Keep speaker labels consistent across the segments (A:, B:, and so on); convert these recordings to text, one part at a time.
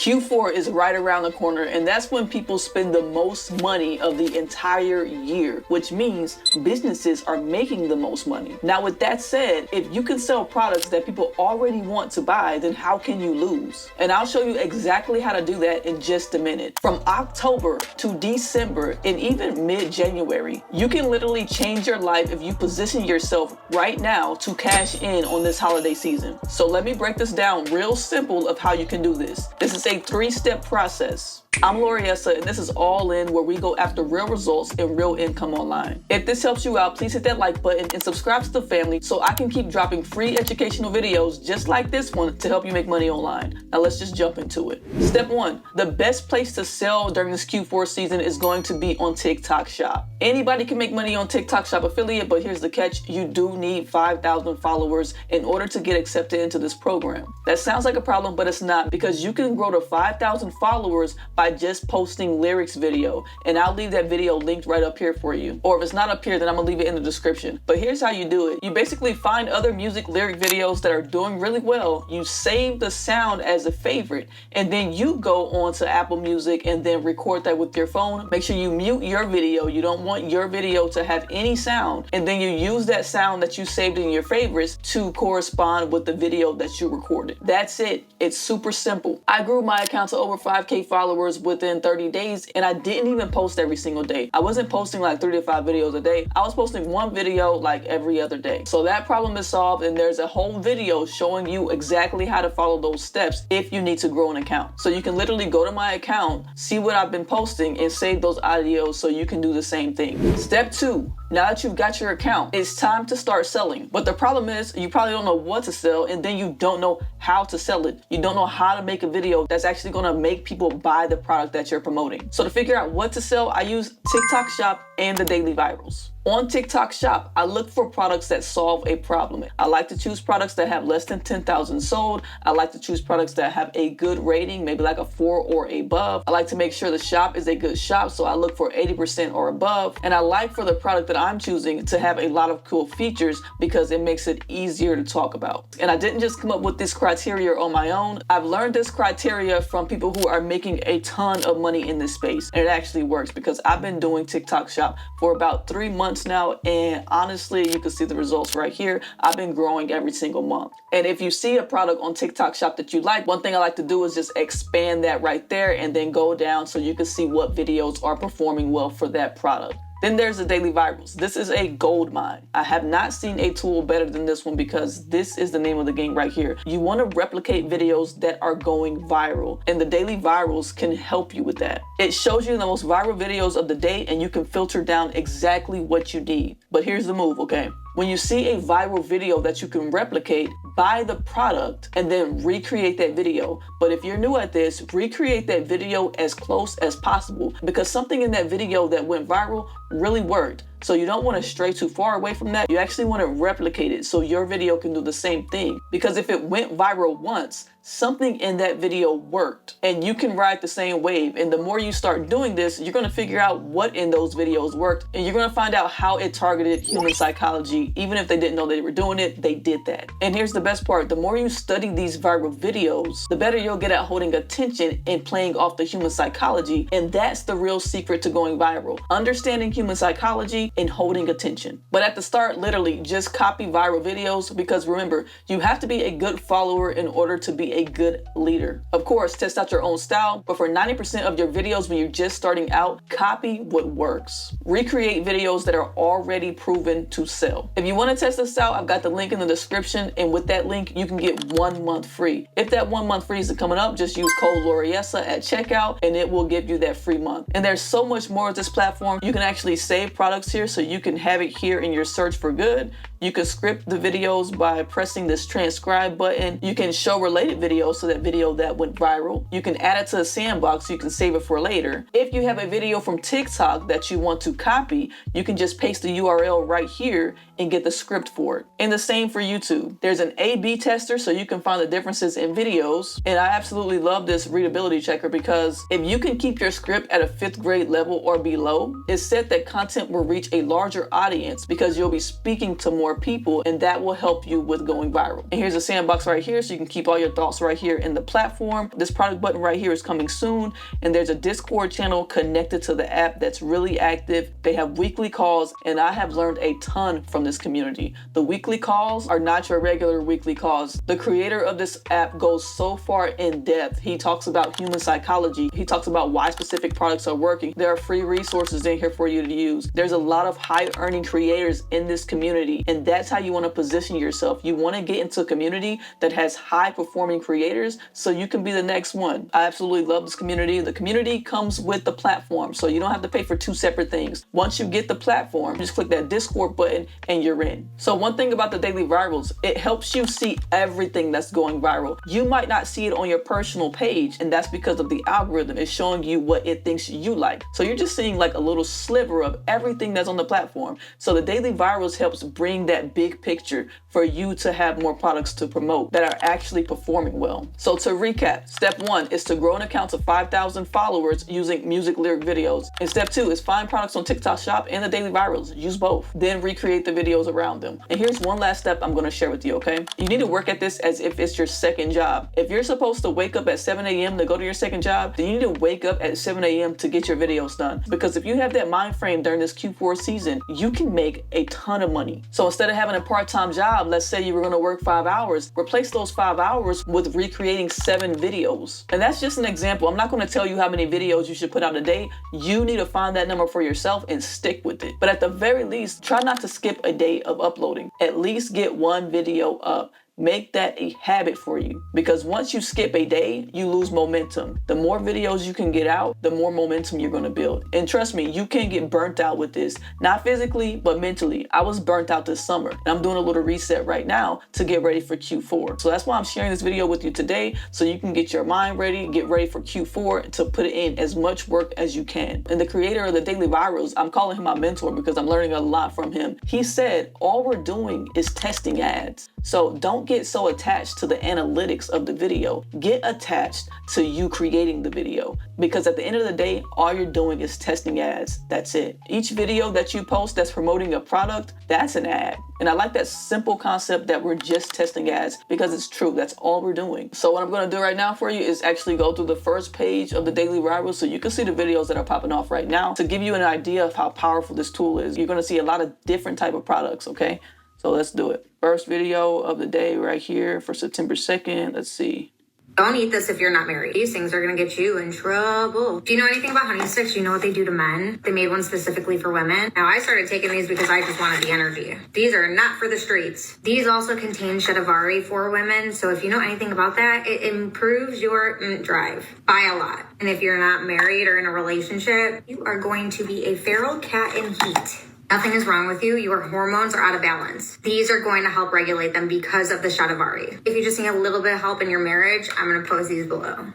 A: Q4 is right around the corner, and that's when people spend the most money of the entire year, which means businesses are making the most money. Now, with that said, if you can sell products that people already want to buy, then how can you lose? And I'll show you exactly how to do that in just a minute. From October to December and even mid-January, you can literally change your life if you position yourself right now to cash in on this holiday season. So let me break this down real simple of how you can do this. This is a 3-step process. I'm Loriesa, and this is All In, where we go after real results and real income online. If this helps you out, please hit that like button and subscribe to the family so I can keep dropping free educational videos just like this one to help you make money online. Now let's just jump into it. Step 1, the best place to sell during this Q4 season is going to be on TikTok Shop. Anybody can make money on TikTok Shop affiliate, but here's the catch. You do need 5,000 followers in order to get accepted into this program. That sounds like a problem, but it's not, because you can grow to 5,000 followers by just posting lyrics video, and I'll leave that video linked right up here for you. Or if it's not up here, then I'm gonna leave it in the description. But here's how you do it. You basically find other music lyric videos that are doing really well. You save the sound as a favorite, and then you go on to Apple Music and then record that with your phone. Make sure you mute your video. You don't want your video to have any sound, and then you use that sound that you saved in your favorites to correspond with the video that you recorded. That's it. It's super simple. I grew my account to over 5K followers within 30 days, and I didn't even post every single day. I wasn't posting like 3 to 5 videos a day. I was posting one video like every other day. So that problem is solved, and there's a whole video showing you exactly how to follow those steps if you need to grow an account. So you can literally go to my account, see what I've been posting, and save those audios so you can do the same thing. Step 2, now that you've got your account, it's time to start selling. But the problem is you probably don't know what to sell, and then you don't know how to sell it. You don't know how to make a video that's actually gonna make people buy the product that you're promoting. So to figure out what to sell, I use TikTok Shop and the Daily Virals. On TikTok Shop, I look for products that solve a problem. I like to choose products that have less than 10,000 sold. I like to choose products that have a good rating, maybe like a 4 or above. I like to make sure the shop is a good shop, so I look for 80% or above. And I like for the product that I'm choosing to have a lot of cool features because it makes it easier to talk about. And I didn't just come up with this criteria on my own. I've learned this criteria from people who are making a ton of money in this space. And it actually works because I've been doing TikTok Shop for about 3 months now, and honestly, you can see the results right here. I've been growing every single month. And if you see a product on TikTok Shop that you like, one thing I like to do is just expand that right there and then go down so you can see what videos are performing well for that product. Then there's the Daily Virals. This is a gold mine. I have not seen a tool better than this one because this is the name of the game right here. You want to replicate videos that are going viral, and the Daily Virals can help you with that. It shows you the most viral videos of the day, and you can filter down exactly what you need. But here's the move, okay? When you see a viral video that you can replicate, buy the product and then recreate that video. But if you're new at this, recreate that video as close as possible because something in that video that went viral really worked. So you don't want to stray too far away from that. You actually want to replicate it so your video can do the same thing. Because if it went viral once, something in that video worked, and you can ride the same wave. And the more you start doing this, you're going to figure out what in those videos worked, and you're going to find out how it targeted human psychology. Even if they didn't know they were doing it, they did that. And here's the best part. The more you study these viral videos, the better you'll get at holding attention and playing off the human psychology. And that's the real secret to going viral. Understanding human psychology and holding attention. But at the start, literally just copy viral videos, because remember, you have to be a good follower in order to be a good leader. Of course, test out your own style, but for 90% of your videos when you're just starting out, copy what works. Recreate videos that are already proven to sell. If you want to test this out, I've got the link in the description, and with that link, you can get 1 month free. If that 1 month free is coming up, just use code Loriesa at checkout, and it will give you that free month. And there's so much more of this platform. You can actually save products here, so you can have it here in your search for good. You can script the videos by pressing this transcribe button. You can show related videos, so that video that went viral. You can add it to a sandbox so you can save it for later. If you have a video from TikTok that you want to copy, you can just paste the URL right here and get the script for it. And the same for YouTube. There's an A/B tester so you can find the differences in videos. And I absolutely love this readability checker because if you can keep your script at a 5th grade level or below, it's said that content will reach a larger audience because you'll be speaking to more more people, and that will help you with going viral. And here's a sandbox right here, so you can keep all your thoughts right here in the platform. This product button right here is coming soon, and there's a Discord channel connected to the app that's really active. They have weekly calls, and I have learned a ton from this community. The weekly calls are not your regular weekly calls. The creator of this app goes so far in depth. He talks about human psychology. He talks about why specific products are working. There are free resources in here for you to use. There's a lot of high earning creators in this community, and that's how you want to position yourself. You want to get into a community that has high performing creators so you can be the next one. I absolutely love this community. The community comes with the platform, so you don't have to pay for two separate things. Once you get the platform, just click that Discord button and you're in. So one thing about the daily virals, it helps you see everything that's going viral. You might not see it on your personal page, and that's because of the algorithm. It's showing you what it thinks you like. So you're just seeing like a little sliver of everything that's on the platform. So the daily virals helps bring that big picture for you to have more products to promote that are actually performing well. So to recap, step 1 is to grow an account to 5,000 followers using music lyric videos. And step 2 is find products on TikTok Shop and the daily virals. Use both. Then recreate the videos around them. And here's one last step I'm going to share with you, okay? You need to work at this as if it's your second job. If you're supposed to wake up at 7 a.m. to go to your second job, then you need to wake up at 7 a.m. to get your videos done. Because if you have that mind frame during this Q4 season, you can make a ton of money. So instead of having a part-time job, let's say you were going to work 5 hours, replace those 5 hours with recreating 7 videos. And that's just an example. I'm not going to tell you how many videos you should put out a day. You need to find that number for yourself and stick with it. But at the very least, try not to skip a day of uploading. At least get one video up. Make that a habit for you, because once you skip a day, you lose momentum. The more videos you can get out, the more momentum you're going to build. And trust me, you can get burnt out with this, not physically, but mentally. I was burnt out this summer, and I'm doing a little reset right now to get ready for Q4. So that's why I'm sharing this video with you today, so you can get your mind ready, get ready for Q4 to put in as much work as you can. And the creator of the daily virals, I'm calling him my mentor because I'm learning a lot from him. He said, all we're doing is testing ads. So don't get so attached to the analytics of the video. Get attached to you creating the video, because at the end of the day, all you're doing is testing ads. That's it. Each video that you post that's promoting a product, that's an ad. And I like that simple concept that we're just testing ads, because it's true. That's all we're doing. So what I'm going to do right now for you is actually go through the first page of the daily viral so you can see the videos that are popping off right now to give you an idea of how powerful this tool is. You're going to see a lot of different type of products, okay? So let's do it. First video of the day right here for September 2nd. Let's see.
B: Don't eat this if you're not married. These things are going to get you in trouble. Do you know anything about honey sticks? Do you know what they do to men? They made one specifically for women. Now, I started taking these because I just wanted the energy. These are not for the streets. These also contain shatavari for women. So if you know anything about that, it improves your drive by a lot. And if you're not married or in a relationship, you are going to be a feral cat in heat. Nothing is wrong with you. Your hormones are out of balance. These are going to help regulate them because of the shatavari. If you just need a little bit of help in your marriage, I'm going to post these below.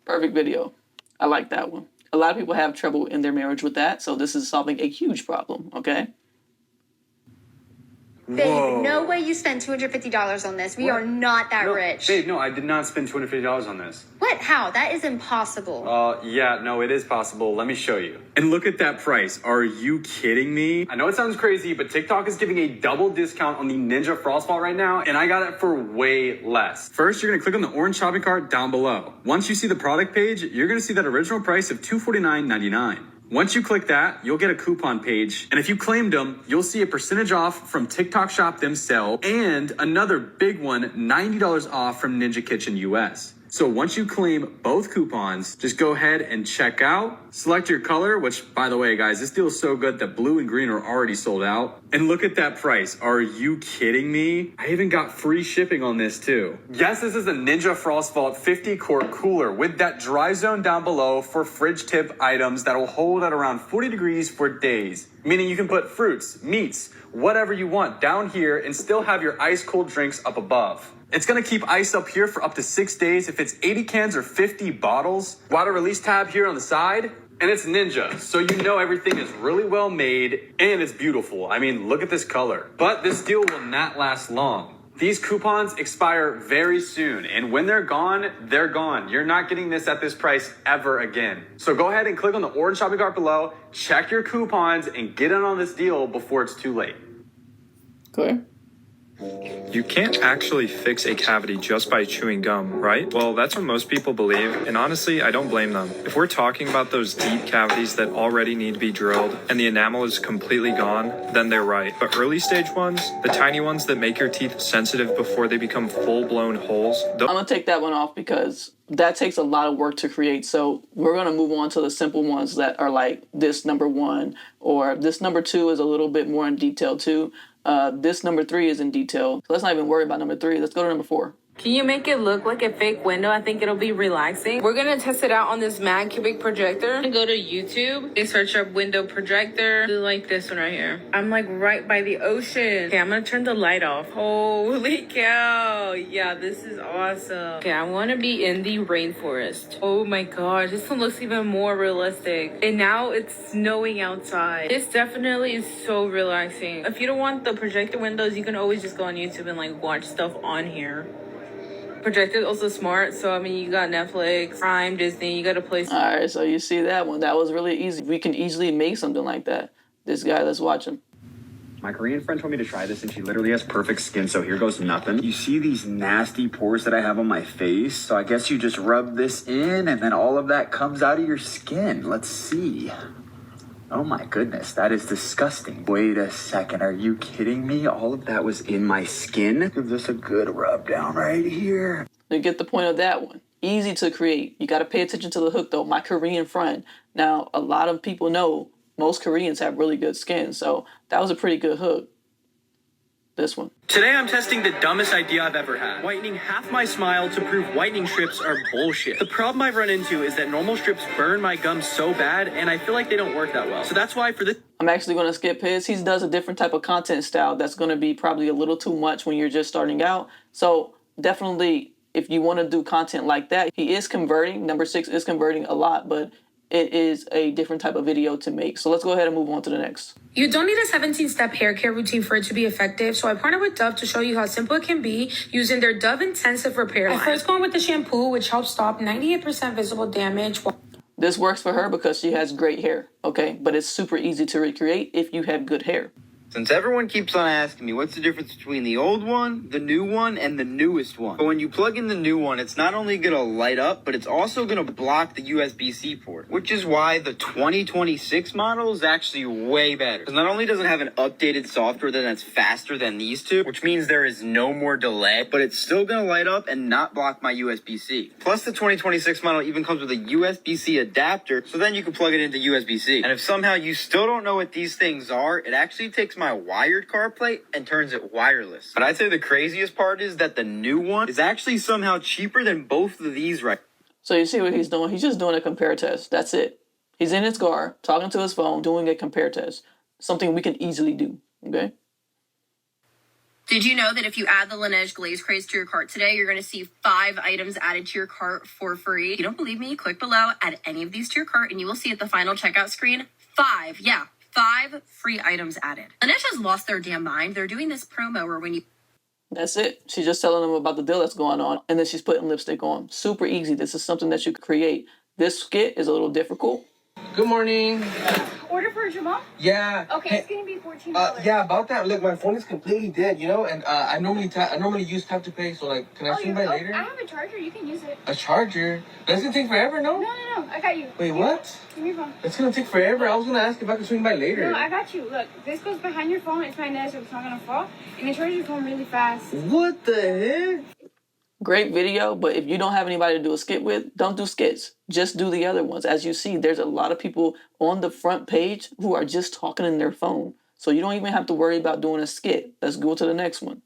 A: Perfect video. I like that one. A lot of people have trouble in their marriage with that, so this is solving a huge problem, okay?
C: Babe, no way you spent $250 on this. We are not that rich.
D: Babe, no, I did not spend $250 on this.
C: What? How? That is impossible.
D: Yeah, no, it is possible. Let me show you. And look at that price. Are you kidding me? I know it sounds crazy, but TikTok is giving a double discount on the Ninja Frostball right now, and I got it for way less. First, you're gonna click on the orange shopping cart down below. Once you see the product page, you're gonna see that original price of $249.99. Once you click that, you'll get a coupon page. And if you claimed them, you'll see a percentage off from TikTok Shop themselves and another big one, $90 off from Ninja Kitchen US. So once you claim both coupons, just go ahead and check out, select your color, which by the way, guys, this deal is so good that blue and green are already sold out. And look at that price. Are you kidding me? I even got free shipping on this too. Yes, this is a Ninja Frostvault 50 quart cooler with that dry zone down below for fridge tip items that will hold at around 40 degrees for days. Meaning you can put fruits, meats, whatever you want down here and still have your ice cold drinks up above. It's gonna keep ice up here for up to 6 days if it's 80 cans or 50 bottles. Water release tab here on the side. And it's Ninja, so you know everything is really well made and it's beautiful. I mean, look at this color. But this deal will not last long. These coupons expire very soon, and when they're gone, they're gone. You're not getting this at this price ever again. So go ahead and click on the orange shopping cart below, check your coupons, and get in on this deal before it's too late.
A: Okay.
E: You can't actually fix a cavity just by chewing gum, right? Well, that's what most people believe, and honestly, I don't blame them. If we're talking about those deep cavities that already need to be drilled and the enamel is completely gone, then they're right. But early stage ones, the tiny ones that make your teeth sensitive before they become full-blown holes,
A: I'm gonna take that one off because that takes a lot of work to create. So we're gonna move on to the simple ones that are like this number 1, or this number 2 is a little bit more in detail too. This number 3 is in detail. So let's not even worry about number 3. Let's go to number 4.
F: Can you make it look like a fake window? I think it'll be relaxing. We're gonna test it out on this Mag Cubic projector. Go to YouTube and search up window projector. Do like this one right here. I'm like right by the ocean. Okay, I'm gonna turn the light off. Holy cow. Yeah, this is awesome. Okay, I wanna be in the rainforest. Oh my gosh, this one looks even more realistic. And now it's snowing outside. This definitely is so relaxing. If you don't want the projector windows, you can always just go on YouTube and like watch stuff on here. Projector is also smart, so I mean, you got Netflix, Prime, Disney, you got a place.
A: All right, so you see that one. That was really easy. We can easily make something like that. This guy, let's watch him.
G: My Korean friend told me to try this, and she literally has perfect skin, so here goes nothing. You see these nasty pores that I have on my face? So I guess you just rub this in, and then all of that comes out of your skin. Let's see. Oh my goodness, that is disgusting. Wait a second, are you kidding me? All of that was in my skin? Give this a good rub down right here.
A: You get the point of that one. Easy to create. You got to pay attention to the hook though. My Korean friend. Now, a lot of people know most Koreans have really good skin, so that was a pretty good hook. This one.
H: Today I'm testing the dumbest idea I've ever had. Whitening half my smile to prove whitening strips are bullshit. The problem I've run into is that normal strips burn my gums so bad, and I feel like they don't work that well. So that's why for this...
A: I'm actually going to skip his. He does a different type of content style that's going to be probably a little too much when you're just starting out. So definitely, if you want to do content like that, he is converting. Number 6 is converting a lot, but it is a different type of video to make. So let's go ahead and move on to the next.
I: You don't need a 17-step hair care routine for it to be effective, so I partnered with Dove to show you how simple it can be using their Dove Intensive Repair line. I first go in with the shampoo, which helps stop 98% visible damage.
A: This works for her because she has great hair, okay? But it's super easy to recreate if you have good hair.
J: Since everyone keeps on asking me what's the difference between the old one, the new one, and the newest one. But when you plug in the new one, it's not only going to light up, but it's also going to block the USB-C port. Which is why the 2026 model is actually way better. Because not only does it have an updated software that's faster than these two, which means there is no more delay, but it's still going to light up and not block my USB-C. Plus the 2026 model even comes with a USB-C adapter, so then you can plug it into USB-C. And if somehow you still don't know what these things are, it actually takes my wired CarPlay and turns it wireless. But I'd say the craziest part is that the new one is actually somehow cheaper than both of these right.
A: So you see what he's doing? He's just doing a compare test. That's it. He's in his car, talking to his phone, doing a compare test. Something we can easily do, okay?
K: Did you know that if you add the Laneige Glaze Craze to your cart today, you're going to see 5 items added to your cart for free? If you don't believe me, click below, add any of these to your cart, and you will see at the final checkout screen, 5 free items added. Laneige has lost their damn mind. They're doing this promo where when you...
A: That's it. She's just telling them about the deal that's going on, and then she's putting lipstick on. Super easy. This is something that you could create. This skit is a little difficult.
L: Good morning.
M: Order for Jamal?
L: Yeah.
M: Okay, it's gonna be $14.
L: Yeah, about that. Look, my phone is completely dead, you know, and I normally use tap to pay. So like, can I swing by later?
M: I have a charger. You can use it.
L: A charger? That's gonna take forever, no?
M: No. I got you.
L: Wait, what?
M: Give me your phone.
L: It's gonna take forever. I was gonna ask if I could swing by later.
M: No, I got you. Look, this goes behind your phone. It's magnetic, so it's not gonna fall, and it charges your phone really fast.
L: What the heck?
A: Great video, but if you don't have anybody to do a skit with, don't do skits. Just do the other ones. As you see, there's a lot of people on the front page who are just talking in their phone. So you don't even have to worry about doing a skit. Let's go to the next one.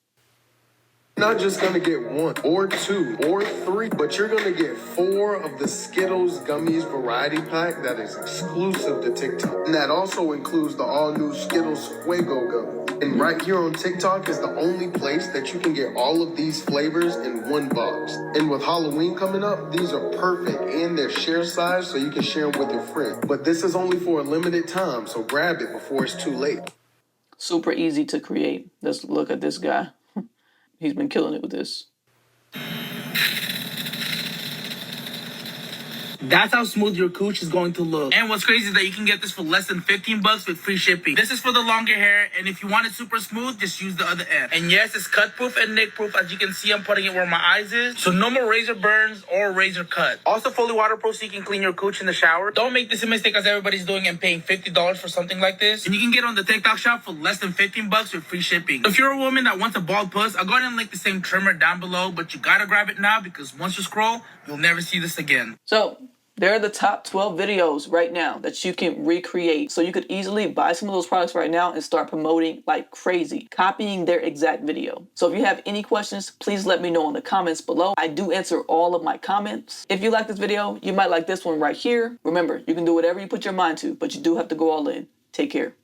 N: You're not just gonna get 1 or 2 or 3, but you're gonna get 4 of the Skittles Gummies variety pack that is exclusive to TikTok. And that also includes the all-new Skittles Fuego gum. And right here on TikTok is the only place that you can get all of these flavors in one box. And with Halloween coming up, these are perfect and they're share size so you can share them with your friend. But this is only for a limited time, so grab it before it's too late.
A: Super easy to create. Let's look at this guy. He's been killing it with this.
O: That's how smooth your cooch is going to look. And what's crazy is that you can get this for less than $15 with free shipping. This is for the longer hair, and if you want it super smooth, just use the other end. And yes, it's cut proof and nick proof. As you can see, I'm putting it where my eyes is, so no more razor burns or razor cut. Also fully waterproof, so you can clean your cooch in the shower. Don't make this a mistake as everybody's doing and paying $50 for something like this. And you can get on the TikTok shop for less than $15 with free shipping. If you're a woman that wants a bald puss, I'll go ahead and link the same trimmer down below, but you gotta grab it now because once you scroll, you'll never see this again.
A: So there are the top 12 videos right now that you can recreate. So you could easily buy some of those products right now and start promoting like crazy, copying their exact video. So if you have any questions, please let me know in the comments below. I do answer all of my comments. If you like this video, you might like this one right here. Remember, you can do whatever you put your mind to, but you do have to go all in. Take care.